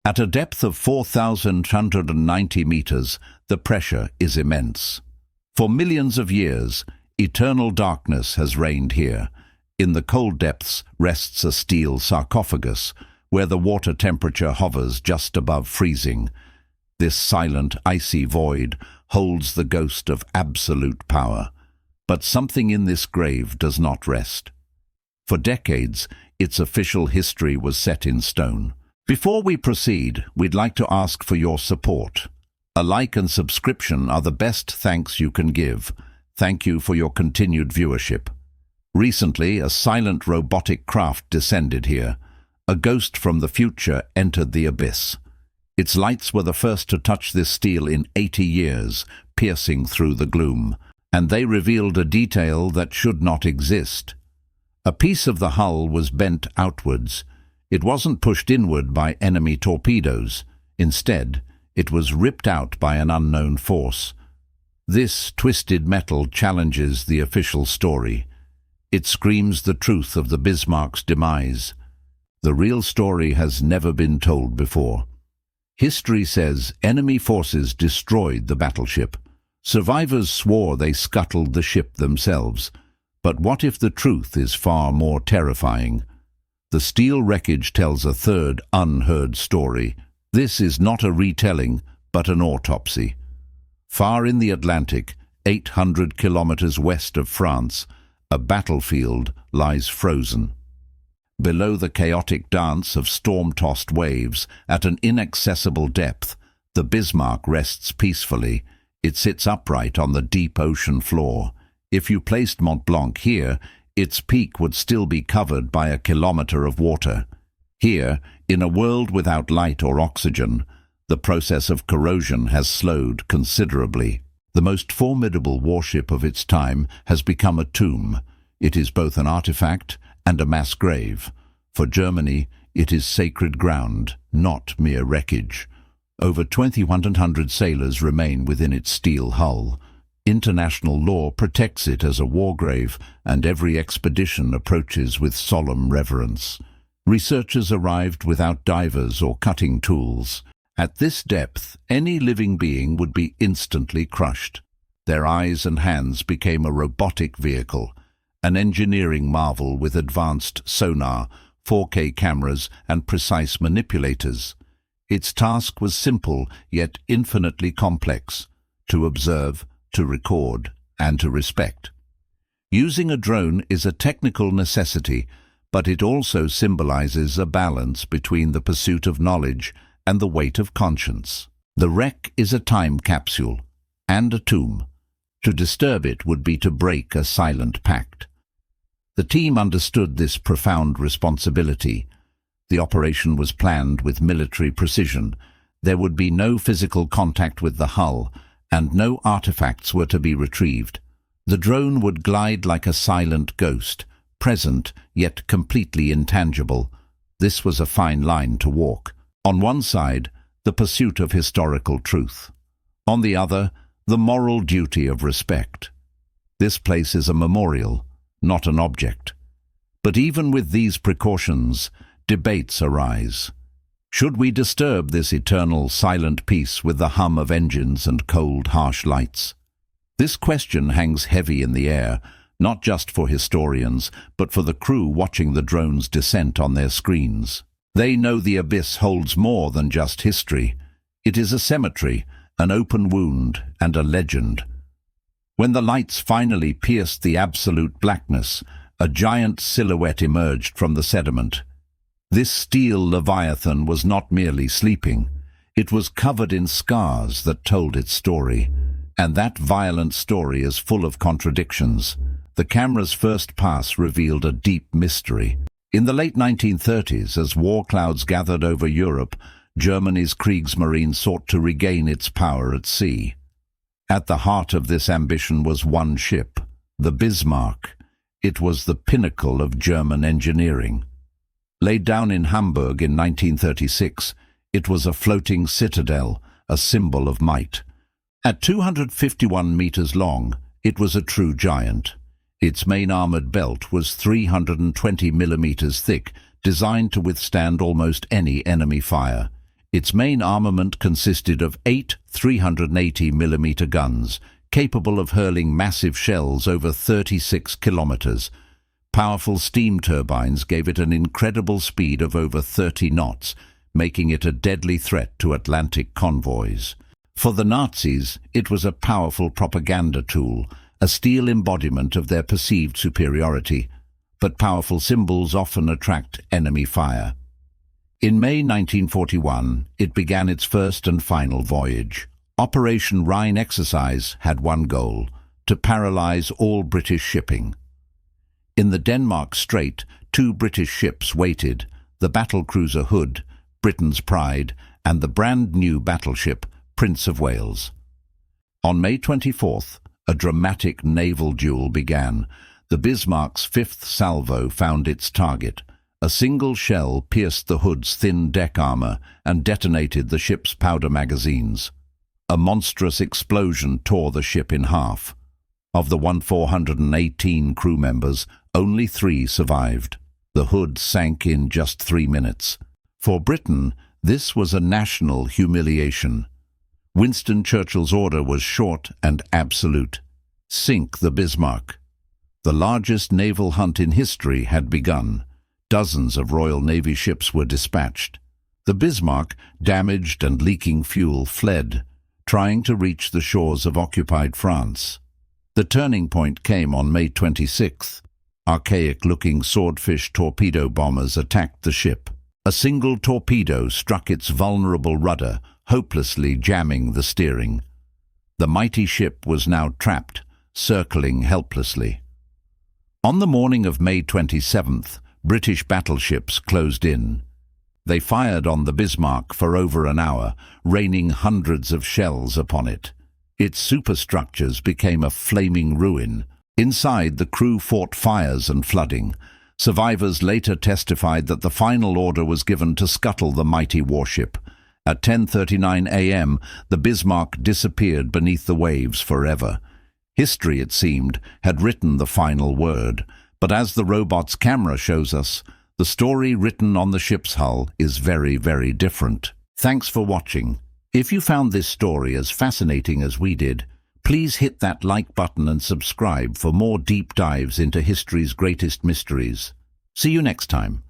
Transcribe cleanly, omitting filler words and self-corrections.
At a depth of 4,190 meters, the pressure is immense. For millions of years, eternal darkness has reigned here. In the cold depths rests a steel sarcophagus, where the water temperature hovers just above freezing. This silent, icy void holds the ghost of absolute power. But something in this grave does not rest. For decades, its official history was set in stone. Before we proceed, we'd like to ask for your support. A like and subscription are the best thanks you can give. Thank you for your continued viewership. Recently, a silent robotic craft descended here. A ghost from the future entered the abyss. Its lights were the first to touch this steel in 80 years, piercing through the gloom. And they revealed a detail that should not exist. A piece of the hull was bent outwards. It wasn't pushed inward by enemy torpedoes. Instead, it was ripped out by an unknown force. This twisted metal challenges the official story. It screams the truth of the Bismarck's demise. The real story has never been told before. History says enemy forces destroyed the battleship. Survivors swore they scuttled the ship themselves. But what if the truth is far more terrifying? The steel wreckage tells a third, unheard story. This is not a retelling, but an autopsy. Far in the Atlantic, 800 kilometers west of France, a battlefield lies frozen. Below the chaotic dance of storm-tossed waves, at an inaccessible depth, the Bismarck rests peacefully. It sits upright on the deep ocean floor. If you placed Mont Blanc here, its peak would still be covered by a kilometer of water. Here, in a world without light or oxygen, the process of corrosion has slowed considerably. The most formidable warship of its time has become a tomb. It is both an artifact and a mass grave. For Germany, it is sacred ground, not mere wreckage. Over 2,100 sailors remain within its steel hull. International law protects it as a war grave, and every expedition approaches with solemn reverence. Researchers arrived without divers or cutting tools. At this depth, any living being would be instantly crushed. Their eyes and hands became a robotic vehicle, an engineering marvel with advanced sonar, 4K cameras, and precise manipulators. Its task was simple, yet infinitely complex: to observe, to record, and to respect. Using a drone is a technical necessity, but it also symbolizes a balance between the pursuit of knowledge and the weight of conscience. The wreck is a time capsule and a tomb. To disturb it would be to break a silent pact. The team understood this profound responsibility. The operation was planned with military precision. There would be no physical contact with the hull, and no artifacts were to be retrieved. The drone would glide like a silent ghost, present yet completely intangible. This was a fine line to walk. On one side, the pursuit of historical truth. On the other, the moral duty of respect. This place is a memorial, not an object. But even with these precautions, debates arise. Should we disturb this eternal silent peace with the hum of engines and cold, harsh lights? This question hangs heavy in the air, not just for historians, but for the crew watching the drone's descent on their screens. They know the abyss holds more than just history. It is a cemetery, an open wound, and a legend. When the lights finally pierced the absolute blackness, a giant silhouette emerged from the sediment. This steel leviathan was not merely sleeping. It was covered in scars that told its story. And that violent story is full of contradictions. The camera's first pass revealed a deep mystery. In the late 1930s, as war clouds gathered over Europe, Germany's Kriegsmarine sought to regain its power at sea. At the heart of this ambition was one ship, the Bismarck. It was the pinnacle of German engineering. Laid down in Hamburg in 1936, it was a floating citadel, a symbol of might. At 251 meters long, it was a true giant. Its main armored belt was 320 millimeters thick, designed to withstand almost any enemy fire. Its main armament consisted of 8 380mm guns, capable of hurling massive shells over 36 kilometers. Powerful steam turbines gave it an incredible speed of over 30 knots, making it a deadly threat to Atlantic convoys. For the Nazis, it was a powerful propaganda tool, a steel embodiment of their perceived superiority, but powerful symbols often attract enemy fire. In May 1941, it began its first and final voyage. Operation Rhine exercise had one goal: to paralyze all British shipping. In the Denmark Strait, 2 British ships waited, the battlecruiser Hood, Britain's pride, and the brand-new battleship Prince of Wales. On May 24th, a dramatic naval duel began. The Bismarck's 5th salvo found its target. A single shell pierced the Hood's thin deck armor and detonated the ship's powder magazines. A monstrous explosion tore the ship in half. Of the 418 crew members, only 3 survived. The Hood sank in just 3 minutes. For Britain, this was a national humiliation. Winston Churchill's order was short and absolute: sink the Bismarck. The largest naval hunt in history had begun. Dozens of Royal Navy ships were dispatched. The Bismarck, damaged and leaking fuel, fled, trying to reach the shores of occupied France. The turning point came on May 26th. Archaic-looking swordfish torpedo bombers attacked the ship. A single torpedo struck its vulnerable rudder, hopelessly jamming the steering. The mighty ship was now trapped, circling helplessly. On the morning of May 27th, British battleships closed in. They fired on the Bismarck for over an hour, raining hundreds of shells upon it. Its superstructures became a flaming ruin. Inside, the crew fought fires and flooding. Survivors later testified that the final order was given to scuttle the mighty warship. At 10:39 a.m., the Bismarck disappeared beneath the waves forever. History, it seemed, had written the final word. But as the robot's camera shows us, the story written on the ship's hull is very, very different. Thanks for watching. If you found this story as fascinating as we did, please hit that like button and subscribe for more deep dives into history's greatest mysteries. See you next time.